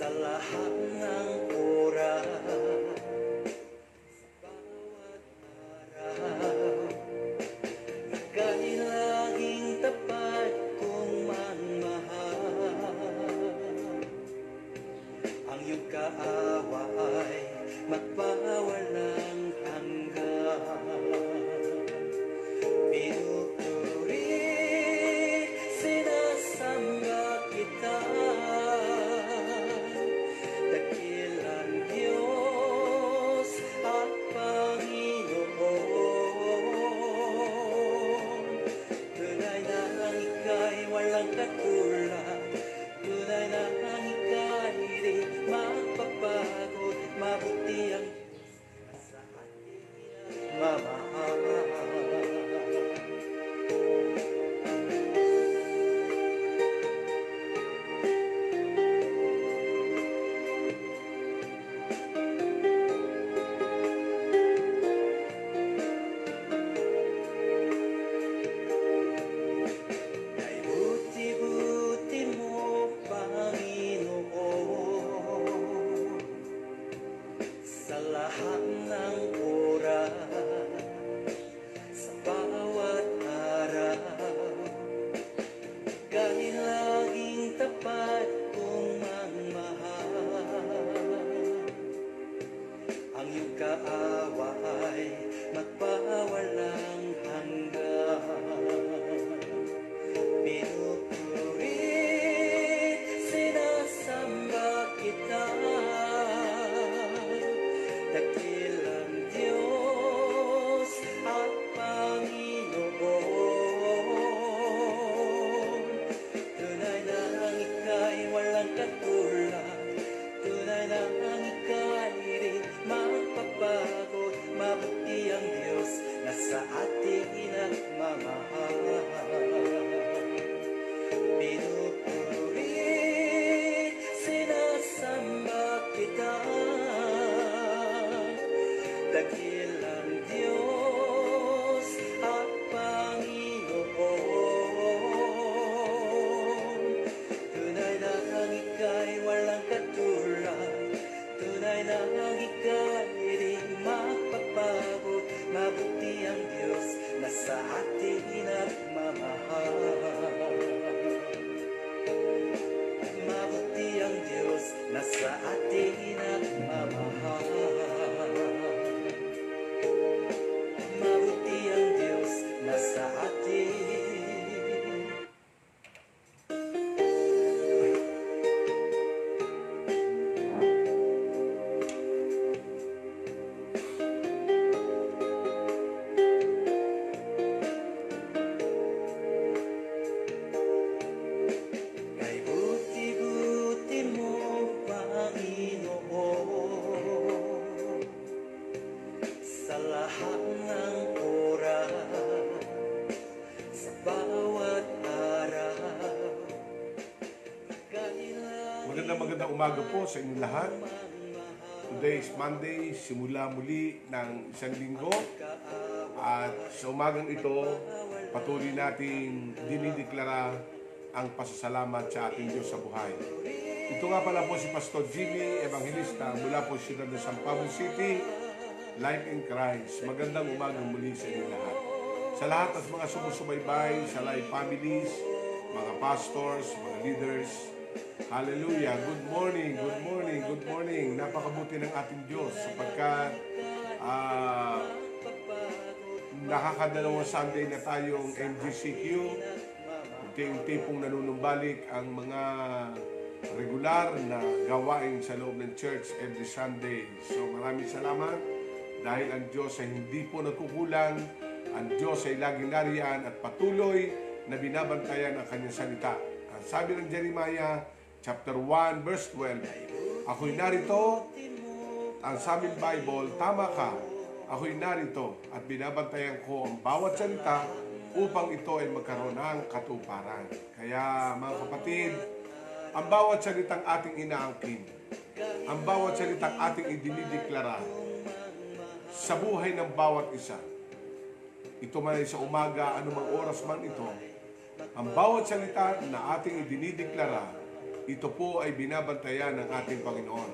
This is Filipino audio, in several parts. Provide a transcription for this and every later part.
sa lahat ng oras, bawat araw, ika'y laging tapat kong manmahal. Ang iyong kaawa ay magpawalang hanggan. Pinupuri, sinasamba kita, dakilang Diyos at Panginoon. Tunay na ang ika'y walang katulad, tunay na ang ika'y di magpapagod, mabuti ang sa ating mamahal. Kay buti-buti mo, Panginoon, sa lahat ng oras, sa bawat araw, ika'y laging tapat kong magmahal. Ang iyong kaawa ay magpawalang hanggan. Pinupuri, sinasamba kita, dakilang Diyos at Panginoon. Tunay na ang ika'y walang katulad, tunay na ang ika'y di magpapagod, mabuti ang Diyos na sa ating inagmamahal. Pinupuri, sinasamba kita, dakilang Diyos at Panginoon. Tunay na ang ika'y walang katulad, tunay na ang ika'y di magpapagod, mabuti ang Diyos na sa ating inagmamahal. Mabuti ang Diyos na sa ating inagmamahal. Mabuti ang Diyos na sa ating kay buti-buti mo, Panginoon, sa lahat ng oras, sa bawat araw, Magandang umaga po sa inyong lahat. Today is Monday, simula muli ng isang linggo. At sa umagang ito, patuloy nating dinideklara ang pasasalamat sa ating Diyos sa buhay. Ito nga pala po si Pastor Jimmy Evangelista mula po sila ng San Pablo City, Life in Christ. Magandang umagang muli sa inyong lahat. Sa lahat ng mga sumusubaybay, sa live families, mga pastors, mga leaders, hallelujah, good morning, good morning, good morning. Napakabuti ng ating Diyos sapagkat nakakadalawang Sunday na tayong MGCQ. Unti-unti pong nanunumbalik ang mga regular na gawain sa loob ng church every Sunday. So maraming salamat dahil ang Diyos ay hindi po nagkukulang. Ang Diyos ay laging nariyan at patuloy na binabantayan ang kanyang salita. Ang sabi ng Jeremiah chapter 1 verse 12, ako'y narito, ang sa aming Bible, tama ka, ako'y narito at binabantayan ko ang bawat salita upang ito ay magkaroon ng katuparan. Kaya mga kapatid, ang bawat salitang ating inaangkin, ang bawat salitang ating idinideklara sa buhay ng bawat isa, ito man ay sa umaga, anumang oras man ito, ang bawat salita na ating idinideklara ito po ay binabantayan ng ating Panginoon.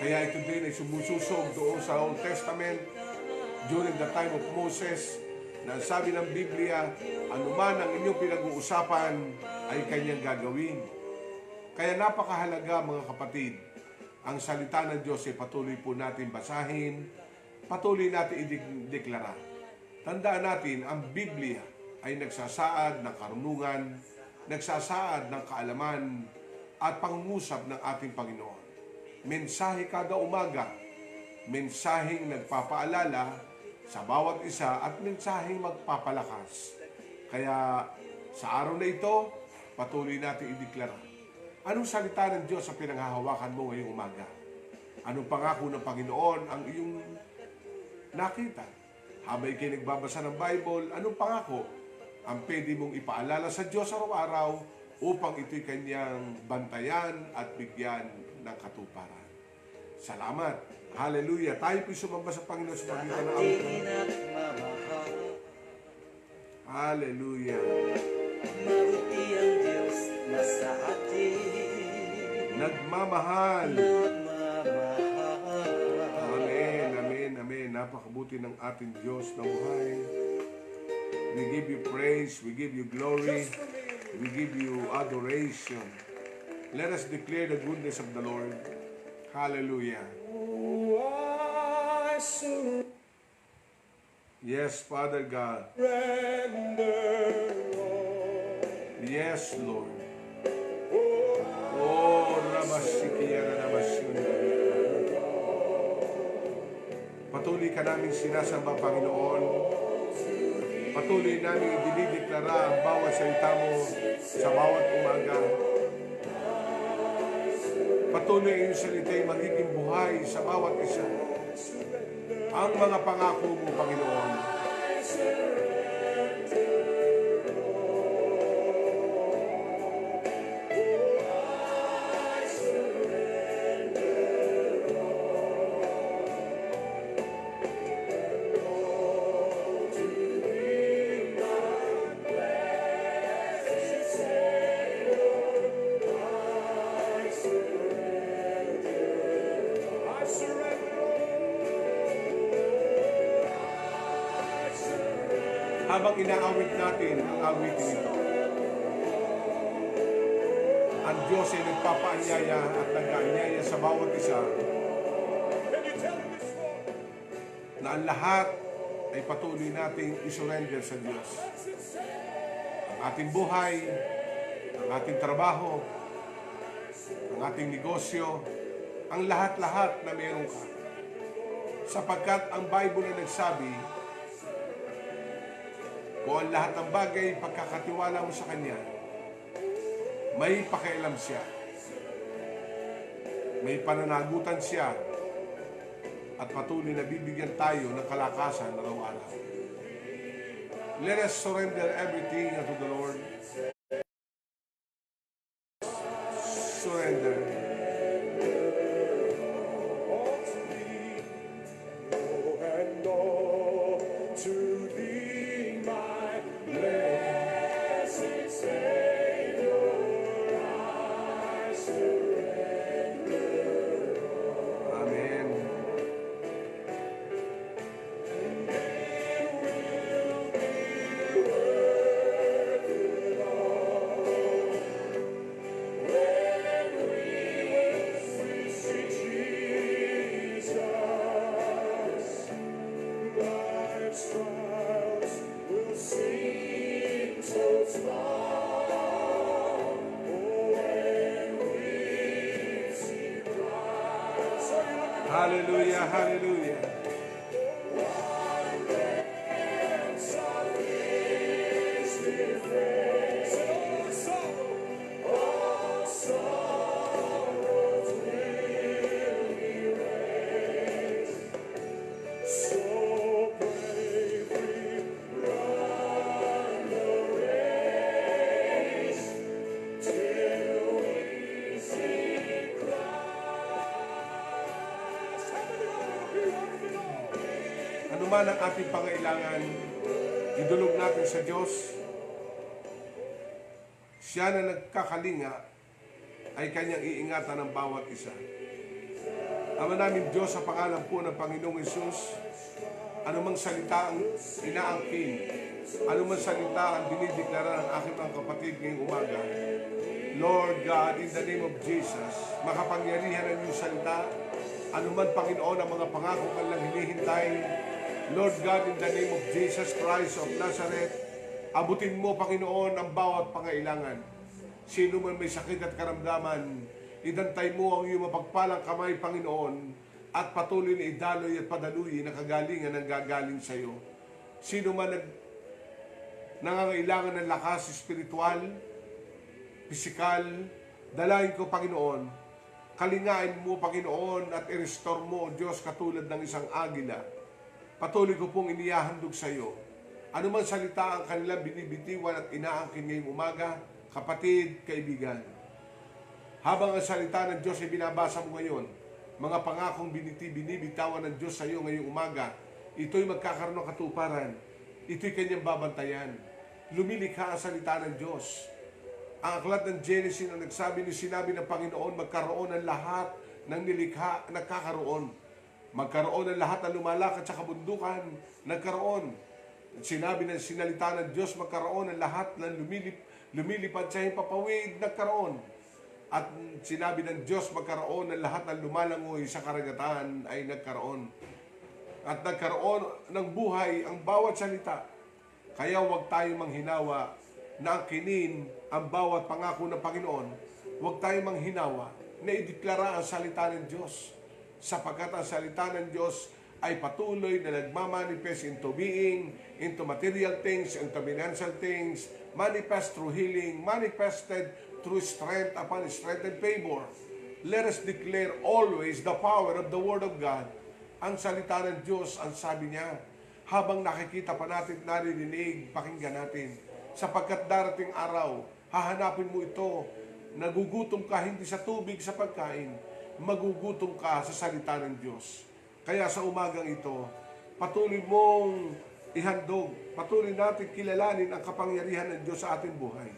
Kaya ito din ay sumususog doon sa Old Testament during the time of Moses, na sabi ng Biblia, anuman ang inyong pinag-uusapan ay kanyang gagawin. Kaya napakahalaga mga kapatid, ang salita ng Diyos ay patuloy po natin basahin, patuloy natin ideklara. Tandaan natin, ang Biblia ay nagsasaad ng karunungan, nagsasaad ng kaalaman at pangungusap ng ating Panginoon. Mensahe kada umaga, mensaheng nagpapaalala sa bawat isa at mensaheng magpapalakas. Kaya sa araw na ito, patuloy natin ideklara. Anong salita ng Diyos sa pinanghahawakan mo ngayong umaga? Anong pangako ng Panginoon ang iyong nakita? Habang ikay nagbabasa ng Bible, anong pangako ang pwede mong ipaalala sa Diyos araw-araw upang ito'y kanyang bantayan at bigyan ng katuparan? Salamat. Hallelujah. Tayo po'y sumamba sa Panginoon sa pagitan ng ating. Hallelujah. Mabuti ang Diyos na sa atin. Nagmamahal. Nagmamahal. Amen, amen, amen. Napakabuti ng ating Diyos na buhay. We give you praise, we give you glory, we give you adoration. Let us declare the goodness of the Lord. Hallelujah. Yes, Father God. Yes, Lord. Oh, Rabasikiya na Rabasyon. Patuloy ka namin sinasamba, Panginoon. Patuloy namin idinideklara ang bawat salita mo sa bawat umaga. Patuloy ang iyong salita'y magiging buhay sa bawat isa. Ang mga pangako mo, Panginoon. Habang inaawit natin ang awitin ito, ang Diyos ay nagpapaanyaya at nag-aanyaya sa bawat isa na ang lahat ay patuloy nating isurrender sa Diyos. Ang ating buhay, ang ating trabaho, ang ating negosyo, ang lahat-lahat na meron ka. Sapagkat ang Bible ay nagsabi, kung ang lahat ng bagay, pagkakatiwala mo sa Kanya, may pakialam siya. May pananagutan siya at patuloy na bibigyan tayo ng kalakasan araw-araw. Let us surrender everything unto the Lord. Surrender. Hallelujah, hallelujah. Ano man ang ating pangailangan, idulog natin sa Diyos. Siya na nagkakalinga ay kanyang iingatan ng bawat isa. Ama namin Diyos, sa pangalan po ng Panginoong Hesus, anumang salita ang inaangkin, anumang salita ang dinideklara ng aking mga kapatid ngayong umaga, Lord God, in the name of Jesus, makapangyarihan ang iyong salita, anuman Panginoon ang mga pangako kanilang hinihintay, Lord God, in the name of Jesus Christ of Nazareth, abutin mo Panginoon ang bawat pangailangan. Sino man may sakit at karamdaman, idantay mo ang iyong mapagpalang kamay, Panginoon, at patuloy na idaloy at padaluyin na kagalingan ng gagaling sa iyo. Sino man nangangailangan ng lakas espiritual, pisikal, dalahin ko, Panginoon, kalingain mo, Panginoon, at i-restore mo, Diyos, katulad ng isang agila. Patuloy ko pong inihahandog sa iyo. Ano man salita ang kanilang binibitiwan at inaangkin ngayong umaga, kapatid, kaibigan. Habang ang salita ng Diyos ay binabasa mo ngayon, mga pangakong binibitawan ng Diyos sa iyo ngayong umaga, ito'y magkakaroon ng katuparan. Ito'y kanyang babantayan. Lumilikha ang salita ng Diyos. Ang aklat ng Genesis na sinabi ng Panginoon, magkaroon ng lahat ng nilikha, nagkakaroon. Magkaroon ng lahat ng lumalakad sa kabundukan, nagkaroon. Sinabi ng sinalita ng Diyos, magkaroon ng lahat ng lumilipad sa himpapawid, nagkaroon. At sinabi ng Diyos, magkaroon ng lahat ng lumalangoy sa karagatan ay nagkaroon. At nagkaroon ng buhay ang bawat salita. Kaya huwag tayong manghinawa na angkinin ang bawat pangako ng Panginoon. Huwag tayong manghinawa na ideklara ang salita ng Diyos. Sapagkat ang salita ng Diyos ay patuloy na nagmamanifest into being, into material things, into financial things, manifest through healing, manifested through strength upon strength and favor. Let us declare always the power of the Word of God. Ang salita ng Diyos, ang sabi niya, habang nakikita pa natin, naririnig, pakinggan natin. Sapagkat darating araw, hahanapin mo ito, nagugutom ka hindi sa tubig, sa pagkain, magugutom ka sa salita ng Diyos. Kaya sa umagang ito, patuloy mong ihandog, patuloy natin kilalanin ang kapangyarihan ng Diyos sa ating buhay.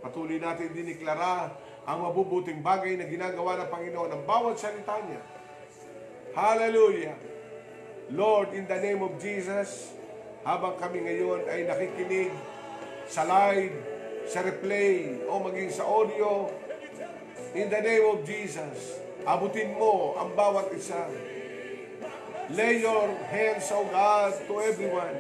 Patuloy natin diniklara ang mabubuting bagay na ginagawa ng Panginoon ng bawat salita niya. Hallelujah! Lord, in the name of Jesus, habang kami ngayon ay nakikinig sa live, sa replay, o maging sa audio, in the name of Jesus, abutin mo ang bawat isa. Lay your hands, O God, to everyone.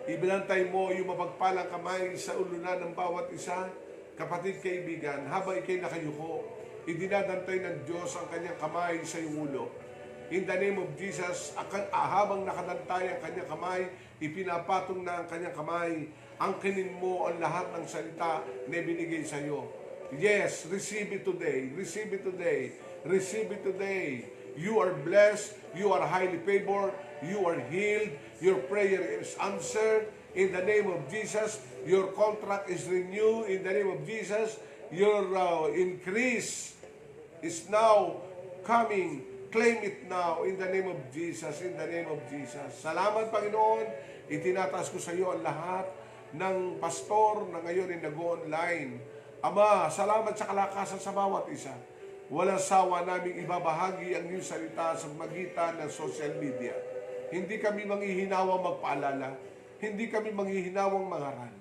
Ibinantay mo yung mapagpalang kamay sa ulunan ng bawat isa. Kapatid, kaibigan, habang ikay nakayuko, idinadantay ng Diyos ang kanyang kamay sa iyong ulo. In the name of Jesus, habang nakadantay ang kanyang kamay, ipinapatong na ang kanyang kamay, angkinin mo ang lahat ng salita na binigay sa iyo. Yes, receive it today, receive it today, receive it today. You are blessed, you are highly favored, you are healed, your prayer is answered. In the name of Jesus, your contract is renewed. In the name of Jesus, your increase is now coming. Claim it now in the name of Jesus, in the name of Jesus. Salamat, Panginoon. Itinataas ko sa iyo ang lahat ng pastor na ngayon ay nag-online. Ama, salamat sa kalakasan sa bawat isa. Walang sawa naming ibabahagi ang iyong salita sa magitan ng social media. Hindi kami manghihinawang magpaalala. Hindi kami manghihinawang mangaral.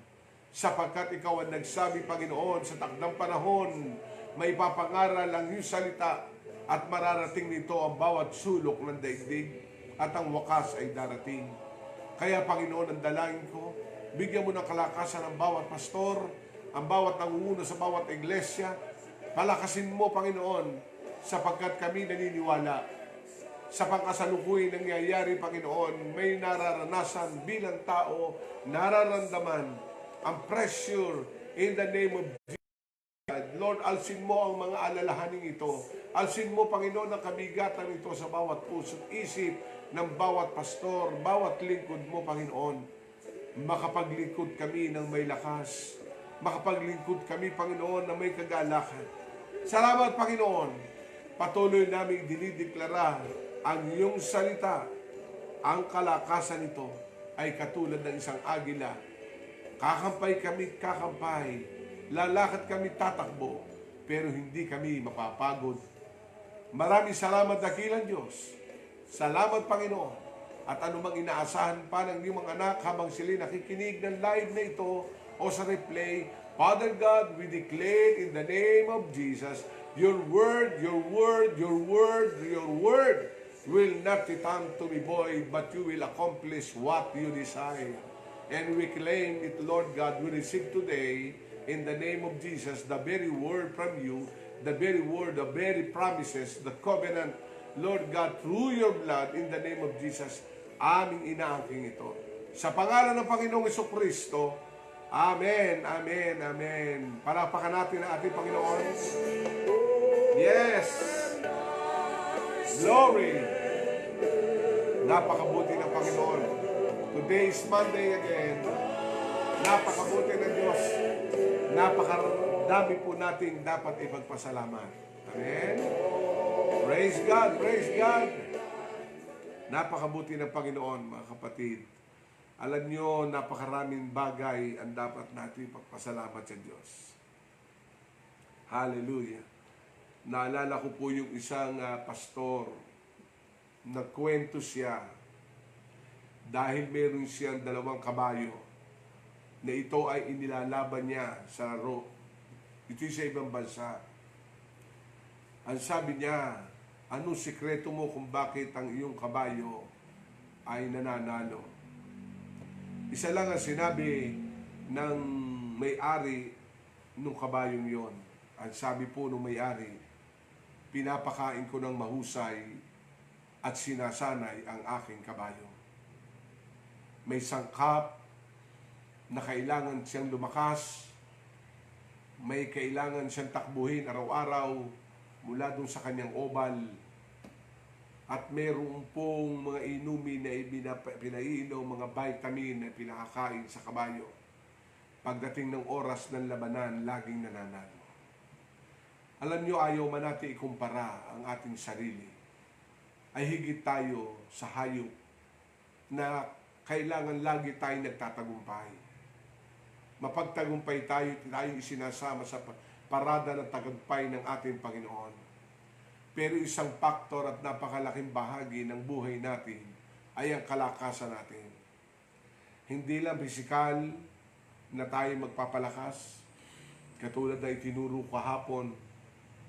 Sapagkat ikaw ang nagsabi, Panginoon, sa takdang panahon, may papangaral ang iyong salita at mararating nito ang bawat sulok ng daigdig at ang wakas ay darating. Kaya, Panginoon, ang dalangin ko, bigyan mo ng kalakasan ang bawat pastor, ang bawat nangunguno sa bawat iglesia. Palakasin mo, Panginoon, sapagkat kami naniniwala sa pangkasalukuyan nangyayari, Panginoon, may nararanasan bilang tao, nararamdaman ang pressure in the name of Jesus. Lord, alsin mo ang mga alalahaning ito. Alsin mo, Panginoon, ang kabigatan ito sa bawat puso at isip ng bawat pastor, bawat lingkod mo, Panginoon. Makapaglingkod kami ng may lakas. Makapaglingkod kami, Panginoon, na may kagalakan. Salamat, Panginoon. Patuloy namin dinideklara ang iyong salita. Ang kalakasan nito ay katulad ng isang agila. Kakampay kami, kakampay. Lalakad kami tatakbo. pero hindi kami mapapagod. Maraming salamat, dakilang Diyos. Salamat, Panginoon. At anumang inaasahan pa ng iyong mga anak habang sila nakikinig ng live na ito o sa replay, Father God, we declare in the name of Jesus, your word, your word, your word, your word will not return to me void, but you will accomplish what you desire. And we claim it, Lord God, we receive today, in the name of Jesus, the very word from you, the very word, the very promises, the covenant, Lord God, through your blood, in the name of Jesus, aming inaangking ito. Sa pangalan ng Panginoong Jesucristo, Amen, Amen, Amen. Palakpakan natin ang ating Panginoon. Yes! Glory! Napakabuti ng Panginoon. Today is Monday again. Napakabuti ng Diyos. Napakadami po nating dapat ipagpasalamat. Amen? Praise God, praise God. Napakabuti ng Panginoon, mga kapatid. Alam nyo, napakaraming bagay ang dapat natin ipagpasalamat sa Diyos. Hallelujah. Naalala ko po yung isang pastor, nagkwento siya dahil meron siyang 2 kabayo na ito ay inilalaban niya sa laro. Ito'y sa ibang bansa. Ang sabi niya, anong sikreto mo kung bakit ang iyong kabayo ay nananalo? Isa lang ang sinabi ng may-ari ng kabayong yon. Ang sabi po ng may-ari, pinapakain ko ng mahusay at sinasanay ang aking kabayo. May sangkap na kailangan siyang lumakas, may kailangan siyang takbuhin araw-araw mula dun sa kanyang oval, at meron pong mga inumin na pinaiinom, mga vitamin na pinakakain sa kabayo. Pagdating ng oras ng labanan, laging nananalo. Alam nyo, ayaw man natin ikumpara ang ating sarili. Ay higit tayo sa hayop na kailangan lagi tayo nagtatagumpay. Mapagtagumpay tayo isinasama sa parada ng tagumpay ng ating Panginoon. Pero isang faktor at napakalaking bahagi ng buhay natin ay ang kalakasan natin. Hindi lang pisikal na tayo magpapalakas, katulad na itinuro kahapon,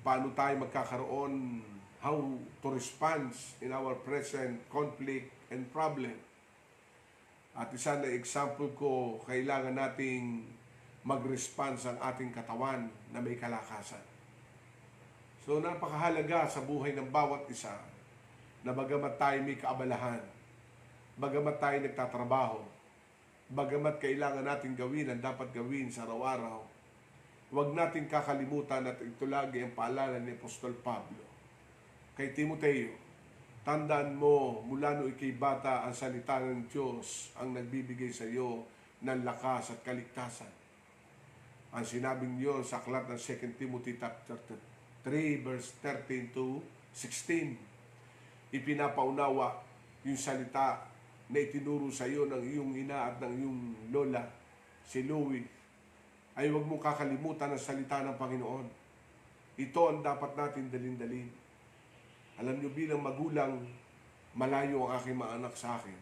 paano tayo magkakaroon, how to respond in our present conflict and problem. At isa na example ko, kailangan nating mag-response ang ating katawan na may kalakasan. So napakahalaga sa buhay ng bawat isa na bagamat tayo may kaabalahan, bagamat tayo nagtatrabaho, bagamat kailangan natin gawin ang dapat gawin sa araw-araw, huwag natin kakalimutan at ito lagi ang paalala ni Apostol Pablo kay Timoteo. Tandaan mo, mula no ikay bata, ang salita ng Diyos ang nagbibigay sa iyo ng lakas at kaligtasan. Ang sinabing yun sa aklat ng 2 Timothy chapter 3 verse 13 to 16. Ipinapaunawa yung salita na itinuro sa iyo ng iyong ina at ng iyong lola, si Louie. Ay huwag mo kakalimutan ang salita ng Panginoon. Ito ang dapat natin dalin-dalin. Alam niyo, bilang magulang, malayo ang aking mga anak sa akin.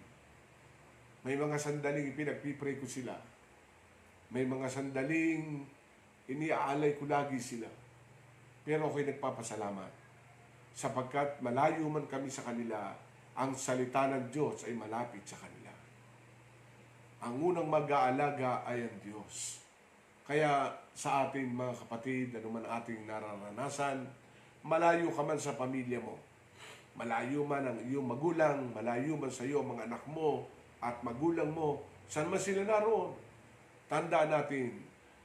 May mga sandaling pinagpipray ko sila. May mga sandaling iniaalay ko lagi sila. Pero ako'y nagpapasalamat. Sapagkat malayo man kami sa kanila, ang salita ng Diyos ay malapit sa kanila. Ang unang mag-aalaga ay ang Diyos. Kaya sa ating mga kapatid, ano man ating nararanasan, malayo ka man sa pamilya mo, malayo man ang iyong magulang, malayo man sa iyo ang mga anak mo at magulang mo, saan man sila naroon, tandaan natin,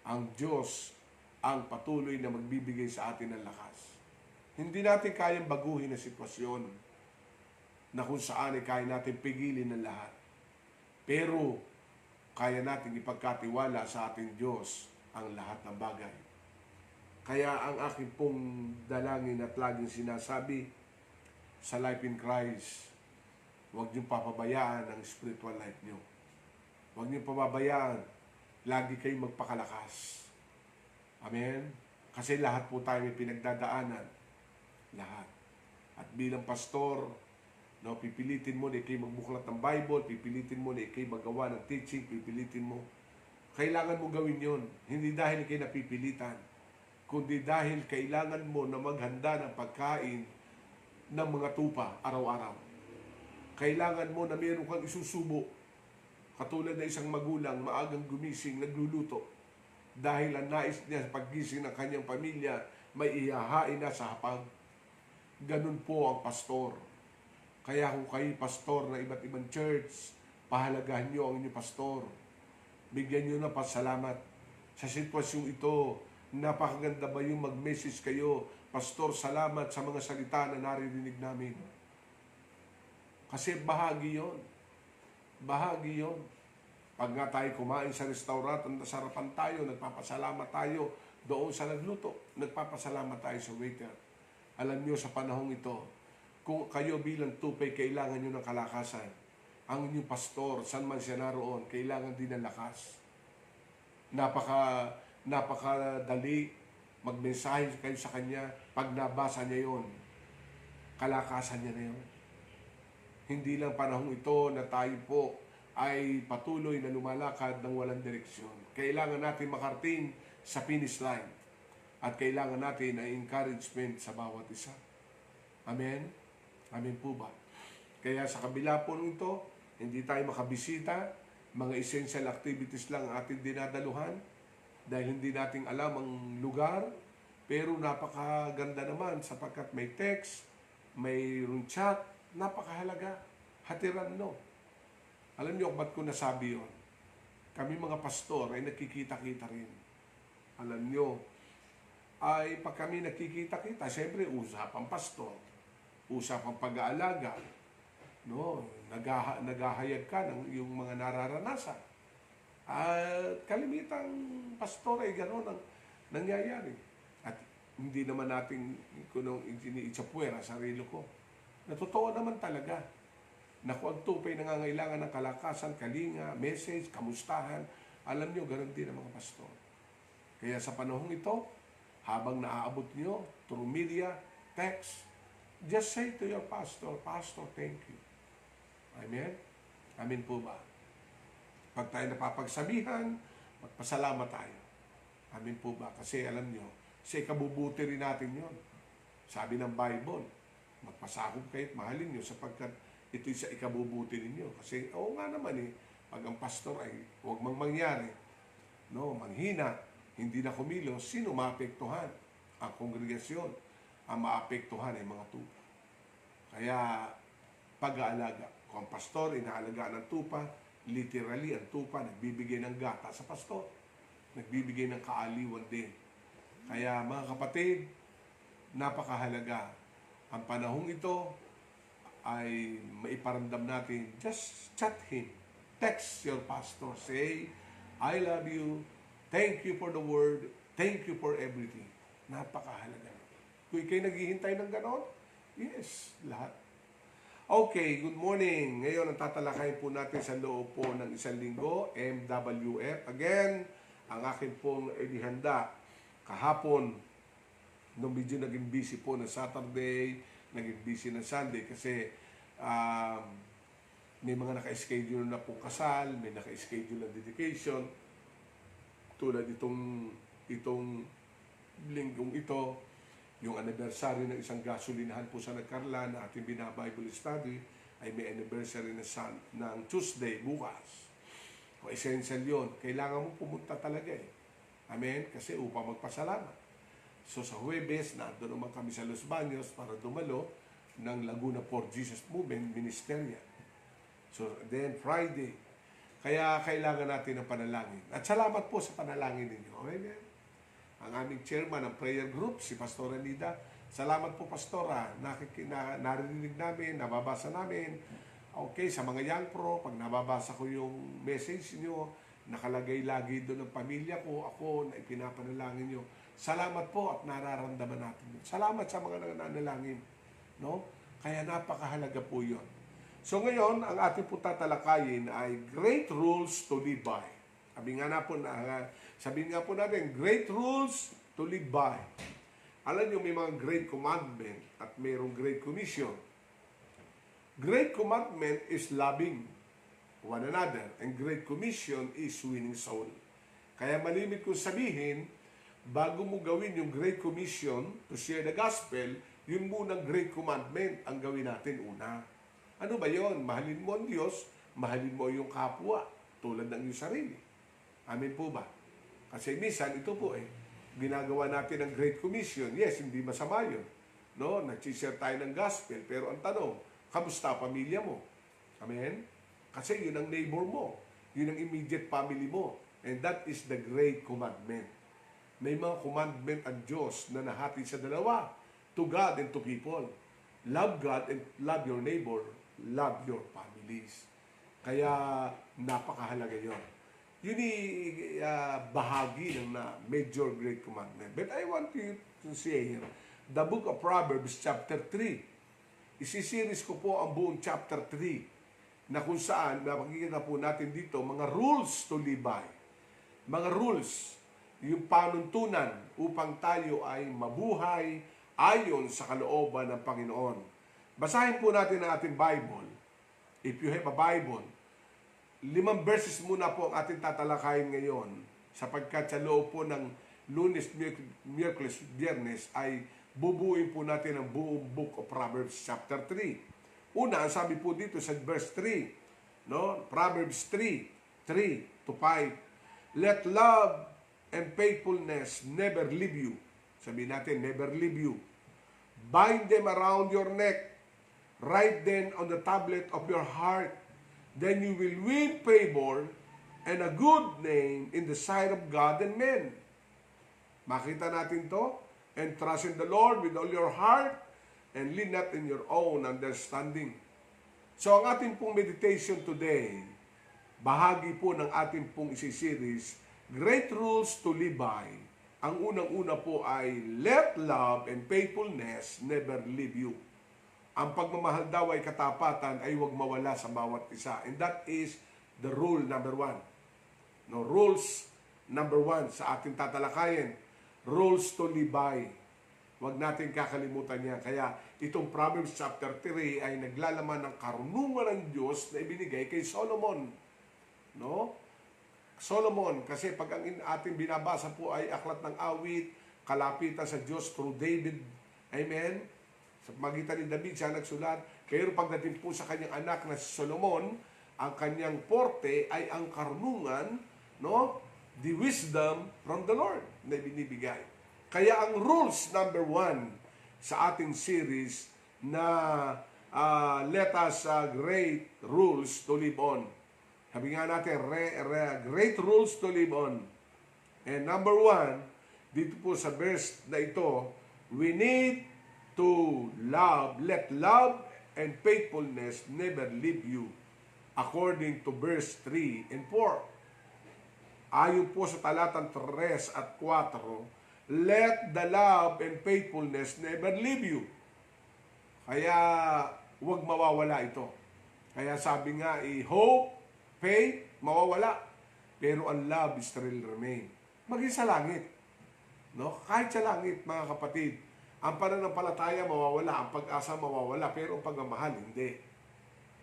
ang Diyos ang patuloy na magbibigay sa atin ng lakas. Hindi natin kayang baguhin ang sitwasyon na kung saan ay kaya natin pigilin ng lahat. Pero kaya natin ipagkatiwala sa ating Diyos ang lahat ng bagay. Kaya ang aking pong dalangin at laging sinasabi sa Life in Christ, huwag niyong papabayaan ang spiritual life niyo. Huwag niyong pababayaan, lagi kayong magpakalakas. Amen? Kasi lahat po tayo may pinagdadaanan. Lahat. At bilang pastor, no, pipilitin mo na ikay magbuklat ng Bible, pipilitin mo na ikay magawa ng teaching, pipilitin mo. Kailangan mo gawin yon. Hindi dahil ikay napipilitan, kundi dahil kailangan mo na maghanda ng pagkain ng mga tupa araw-araw. Kailangan mo na meron kang isusubo. Katulad na isang magulang, maagang gumising, nagluluto. Dahil ang nais niya sa paggising ng kanyang pamilya, may ihahain na sa hapag. Ganun po ang pastor. Kaya kung kayo pastor ng iba't ibang church, pahalagahan niyo ang inyong pastor. Bigyan niyo na pasalamat. Sa sitwasyong ito, napakaganda ba yung mag-message kayo, Pastor, salamat sa mga salita na naririnig namin. Kasi bahagi yon. Bahagi yon. Pag nga tayo kumain sa restaurant, nasarapan tayo, nagpapasalamat tayo doon sa nagluto. Nagpapasalamat tayo sa waiter. Alam niyo sa panahong ito, kung kayo bilang tupay, kailangan niyo ng kalakasan. Ang inyong pastor, saan man siya naroon, kailangan din ng lakas. Napakadali magmensahe kayo sa kanya. Pag nabasa niya yon, kalakasan niya na yon. Hindi lang panahong ito na tayo po ay patuloy na lumalakad ng walang direksyon. Kailangan natin makarating sa finish line. At kailangan natin ay encouragement sa bawat isa. Amen? Amen po ba? Kaya sa kabila po nito, hindi tayo makabisita, mga essential activities lang ang ating dinadaluhan dahil hindi nating alam ang lugar, pero napakaganda naman sapagkat may text, may chat, napakahalaga. Hatiran, no? Alam niyo ba't ko nasabi yun? Kami mga pastor ay nakikita-kita rin. Alam niyo, ay pag kami nakikita-kita, siyempre usapang pastor, usapang pag-aalaga, no? Naghahayag ka ng yung mga nararanasan. At kalimitang pastor ay gano'n ang nangyayari. At hindi naman natin kunong iniitsapwera sarili ko. Natotoo naman talaga na kung ang tupay nangangailangan ng kalakasan, kalinga, message, kamustahan, alam nyo, gano'n din ang mga pastor. Kaya sa panahong ito, habang naaabot nyo through media, text, just say to your pastor, Pastor, thank you. Amen? Amen po ba? Pag tayo napapagsabihan, magpasalamat tayo. Amen po ba? Kasi alam nyo, sa ikabubuti rin natin yon. Sabi ng Bible, magpasakop kayo't mahalin nyo sapagkat ito'y sa ikabubuti ninyo. Kasi, oo nga naman pag ang pastor ay huwag mang mangyari, no, manghina, hindi na kumilos, sino maapektuhan? Ang kongregasyon. Ang maapektuhan ay mga tupa. Kaya, pag-aalaga. Kung ang pastor, inaalagaan ng tupa, literally, ang tupa, nagbibigay ng gata sa pastor. Nagbibigay ng kaaliwan din. Kaya, mga kapatid, napakahalaga. Ang panahong ito ay maiparamdam natin, just chat him. Text your pastor. Say, I love you. Thank you for the word. Thank you for everything. Napakahalaga. Kung ikay naghihintay ng ganon, yes, lahat. Okay, good morning. Ngayon, ang tatalakayin po natin sa loob po ng isang linggo, MWF. Again, ang akin pong inihanda kahapon, nung medyo naging busy po na Saturday, naging busy na Sunday kasi may mga naka-schedule na pong kasal, may naka-schedule na dedication. Tulad itong linggong ito, yung anniversary ng isang gasolinahan po sa Nagkarlan na ating bina-Bible study ay may anniversary ng Tuesday, bukas. O essential yun. Kailangan mo pumunta talaga Amen? Kasi upang magpasalamat. So sa Huwebes, nandun naman kami sa Los Baños para dumalo ng Laguna for Jesus Movement Ministerial. So then Friday. Kaya kailangan natin ng panalangin. At salamat po sa panalangin ninyo. Amen? Ang aming chairman ng prayer group, si Pastora Nida. Salamat po, Pastora. Narinig namin, nababasa namin. Okay, sa mga young pro, pag nababasa ko yung message niyo, nakalagay lagi doon ng pamilya ko, ako, na ipinapanalangin niyo. Salamat po at nararamdaman natin yun. Salamat sa mga nananalangin. No? Kaya napakahalaga po yun. So ngayon, ang ating po tatalakayin ay great rules to live by. Sabihin nga po natin, great rules to to live by. Alam niyo, may mga Great Commandment at mayroong Great Commission. Great Commandment is loving one another, and Great Commission is winning soul. Kaya malimit kong sabihin, bago mo gawin yung Great Commission to share the gospel, yun munang Great Commandment ang gawin natin una. Ano ba yon? Mahalin mo ang Diyos, mahalin mo yung kapwa, tulad ng iyong sarili. Amen po ba? Kasi minsan, ito po ginagawa natin ang Great Commission. Yes, hindi masama yun. No? Nag-share tayo ng gospel, pero ang tanong, kamusta pamilya mo? Amen? Kasi yun ang neighbor mo. Yun ang immediate family mo. And that is the Great Commandment. May mga commandment ang Diyos na nahati sa dalawa, to God and to people. Love God and love your neighbor. Love your families. Kaya napakahalaga yun. Yun bahagi ng major Great Commandment. But I want you to say here, the book of Proverbs chapter 3. Isisiris ko po ang buong chapter 3 na kung saan, makikita po natin dito, mga rules to live by. Mga rules, yung panuntunan upang tayo ay mabuhay ayon sa kalooban ng Panginoon. Basahin po natin ang ating Bible. If you have a Bible, 5 verses muna po ang ating tatalakayin ngayon sapagkat sa loob po ng Lunes, Miyerkules, Biyernes ay bubuuin po natin ang buong book of Proverbs chapter 3. Una, ang sabi po dito sa verse 3, no? Proverbs 3 to 5. Let love and faithfulness never leave you. Sabi natin, never leave you. Bind them around your neck. Write them on the tablet of your heart. Then you will win favor and a good name in the sight of God and men. Makita natin to. And trust in the Lord with all your heart and lean not in your own understanding. So ang ating pong meditation today, bahagi po ng ating pong isi-series, Great Rules to Live By. Ang unang-una po ay let love and faithfulness never leave you. Ang pagmamahal daw ay katapatan ay huwag mawala sa bawat isa. And that is the rule number 1. No, rules number 1 sa ating tatalakayin. Rules to live by. Huwag natin kakalimutan yan. Kaya itong Proverbs chapter 3 ay naglalaman ng karunungan ng Diyos na ibinigay kay Solomon. No? Solomon, kasi pag ang ating binabasa po ay aklat ng awit, kalapitan sa Diyos through David. Amen? Sa magitan ni David siya nagsulat. Pero pagdating po sa kanyang anak na si Solomon, ang kanyang forte ay ang karunungan, no? The wisdom from the Lord na binibigay. Kaya ang rules number 1 sa ating series na let us great rules to live on. Sabi nga natin, great rules to live on. And number 1, dito po sa verse na ito, we need to love, let love and faithfulness never leave you. According to verse 3 and 4. Ayon po sa talatang 3 at 4, let the love and faithfulness never leave you. Kaya huwag mawawala ito. Kaya sabi nga, hope, faith, mawawala. Pero ang love is still remain. Maging sa langit. No? Kahit sa langit, mga kapatid, ang pananampalataya mawawala, ang pag-asa mawawala, pero ang pagmamahal hindi.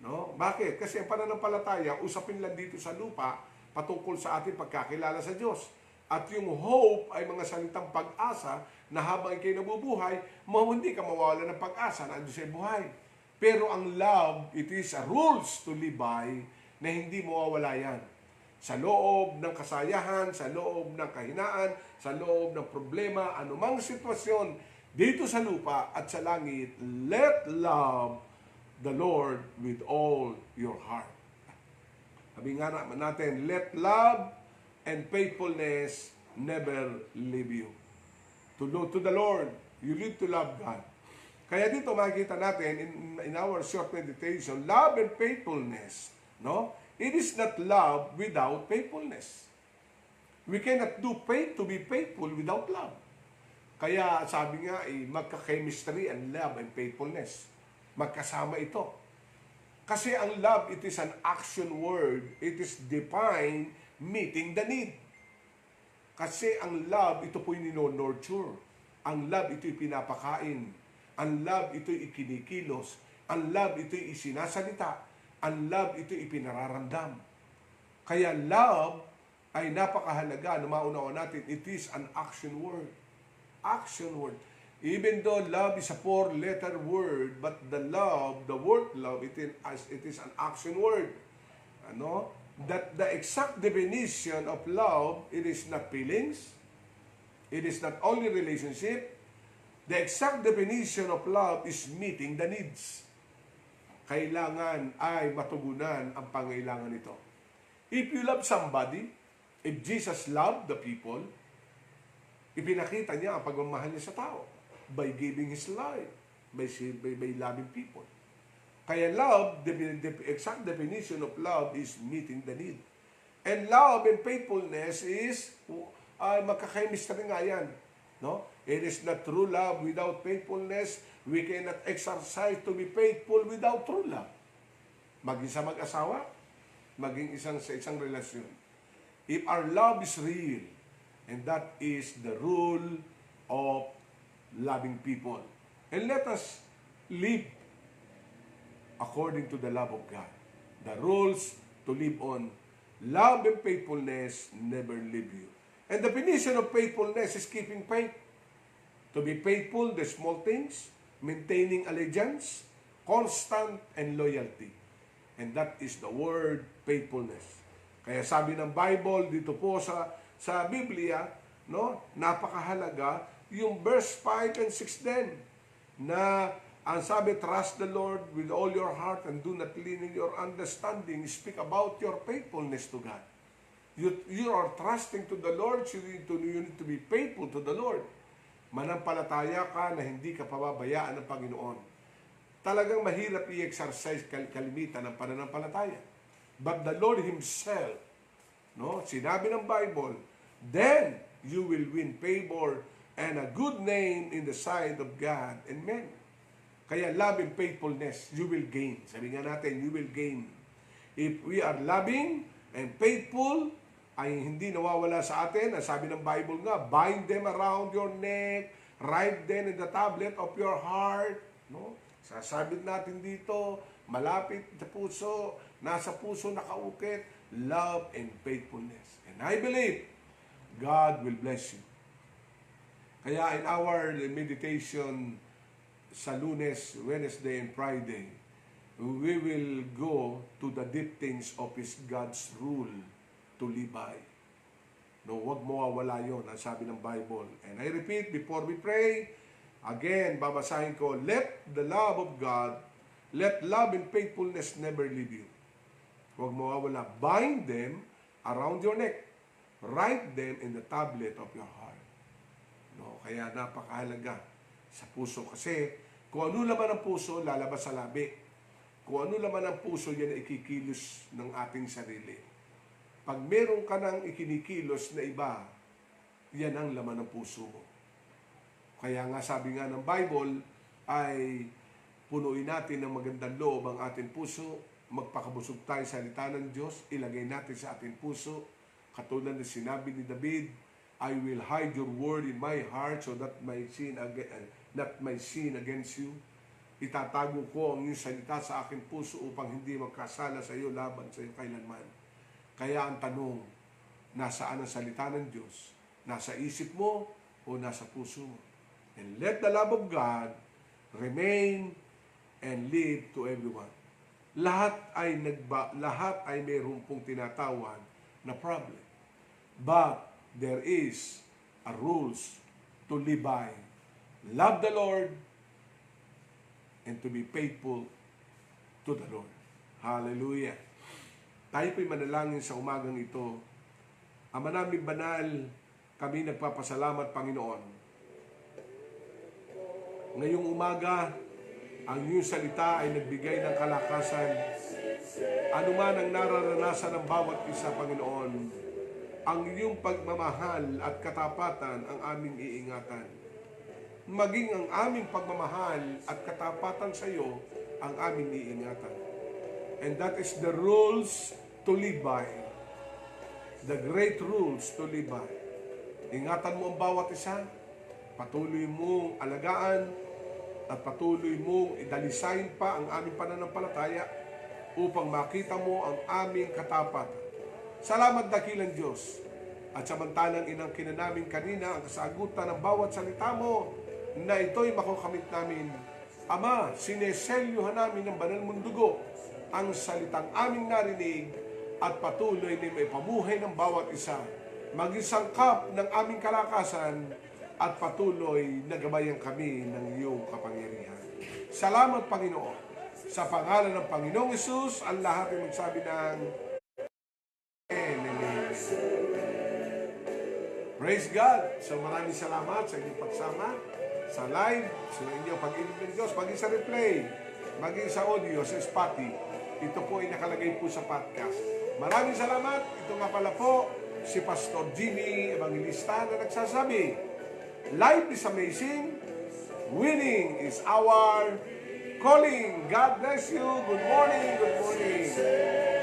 No? Bakit? Kasi ang pananampalataya, usapin lang dito sa lupa, patungkol sa ating pagkakilala sa Diyos. At yung hope ay mga salitang pag-asa na habang ikay nabubuhay, hindi ka mawawala ng pag-asa na andun sa buhay. Pero ang love, it is a rules to live by na hindi mawawala yan. Sa loob ng kasayahan, sa loob ng kahinaan, sa loob ng problema, anumang sitwasyon dito sa lupa at sa langit, let love the Lord with all your heart. Sabi nga natin, let love and faithfulness never leave you. To the Lord, you need to love God. Kaya dito makikita natin in our short meditation, love and faithfulness. No? It is not love without faithfulness. We cannot do faith to be faithful without love. Kaya sabi nga, magka-chemistry and love and faithfulness. Magkasama ito. Kasi ang love, it is an action word. It is defined meeting the need. Kasi ang love, ito po'y nino-nurture. Ang love, ito'y pinapakain. Ang love, ito'y ikinikilos. Ang love, ito'y isinasalita. Ang love, ito'y ipinararamdam. Kaya love ay napakahalaga na maunawa natin. It is an action word. Action word. Even though love is a 4-letter word, but the word love, it is an action word. Ano? That the exact definition of love, it is not feelings, it is not only relationship. The exact definition of love is meeting the needs. Kailangan ay matugunan ang pangailangan nito. If you love somebody, if Jesus loved the people, ipinakita niya ang pagmamahal niya sa tao by giving His life, by loving people. Kaya love, the exact definition of love is meeting the need. And love and faithfulness is, magkakaimistra nga yan. No? It is not true love without faithfulness. We cannot exercise to be faithful without true love. Maging sa mag-asawa, maging sa isang relasyon. If our love is real, and that is the rule of loving people. And let us live according to the love of God. The rules to live on. Love and faithfulness never leave you. And the definition of faithfulness is keeping faith. To be faithful, the small things, maintaining allegiance, constant and loyalty. And that is the word faithfulness. Kaya sabi ng Bible dito po sa Biblia, no, napakahalaga yung verse 5 and 6 din na ang sabi, trust the Lord with all your heart and do not lean in your understanding. Speak about your faithfulness to God. You are trusting to the Lord, so you need to be faithful to the Lord. Manampalataya ka na hindi ka pababayaan ng Panginoon. Talagang mahirap i-exercise kalimitan ng pananampalataya. But the Lord Himself, no, sinabi ng Bible, then you will win favor and a good name in the sight of God and men. Kaya love and faithfulness, you will gain. Sabi nga natin, you will gain. If we are loving and faithful, ay hindi nawawala sa atin. Ang sabi ng Bible nga, bind them around your neck, write them in the tablet of your heart. No? Sasabit natin dito, malapit sa puso, nasa puso nakaukit, love and faithfulness. And I believe, God will bless you. Kaya in our meditation sa Lunes, Wednesday, and Friday, we will go to the deep things of God's rule to live by. No, wag mawawala yun, ang sabi ng Bible. And I repeat, before we pray, again, babasahin ko, let the love of God, let love and faithfulness never leave you. Wag mawawala. Bind them around your neck. Write them in the tablet of your heart. No, kaya napakahalaga sa puso. Kasi kung ano laman ang puso, lalabas sa labi. Kung ano laman ang puso, yan ay ikikilos ng ating sarili. Pag meron ka ng ikinikilos na iba, yan ang laman ng puso mo. Kaya nga sabi nga ng Bible, ay punuin natin ng magandang loob ang ating puso, magpakabusog tayo sa salita ng Diyos, ilagay natin sa ating puso, katulad na sinabi ni David, I will hide your word in my heart so that not my sin against you. Itatago ko ang iyong salita sa aking puso upang hindi magkasala sa iyo laban sa iyo kailanman. Kaya ang tanong, nasaan ang salita ng Diyos? Nasa isip mo o nasa puso mo? And let the love of God remain and live to everyone. Lahat ay mayroon pong tinatawag na problem. But there is a rules to live by. Love the Lord and to be faithful to the Lord. Hallelujah. Tayo po'y manalangin sa umagang ito. Ama namin banal, kami nagpapasalamat, Panginoon. Ngayong umaga, ang iyong salita ay nagbigay ng kalakasan. Ano man ang nararanasan ng bawat isa, Panginoon, ang iyong pagmamahal at katapatan ang aming iingatan. Maging ang aming pagmamahal at katapatan sa iyo ang aming iingatan. And that is the rules to live by. The great rules to live by. Ingatan mo ang bawat isa. Patuloy mong alagaan at patuloy mong idalisayin pa ang aming pananampalataya upang makita mo ang aming katapatan. Salamat dakilang Diyos. At samantalang inangkin na namin kanina ang kasagutan ng bawat salita mo na ito'y makukamit namin. Ama, sineselyuhan namin ng banal mong dugo ang salitang aming narinig at patuloy na may pamuhay ng bawat isa. Magisangkap ng aming kalakasan at patuloy na gabayan kami ng iyong kapangyarihan. Salamat, Panginoon. Sa pangalan ng Panginoong Hesus, ang lahat ay magsabi ng Amen. Praise God! So maraming salamat sa inyong pagsama sa live, sa inyong pag-ibig ng Diyos, maging sa replay, maging sa audio, sa Spotify. Ito po ay nakalagay po sa podcast. Maraming salamat. Ito nga pala po, si Pastor Jimmy Evangelista na nagsasabi, life is amazing, winning is our calling. God bless you. Good morning. Good morning.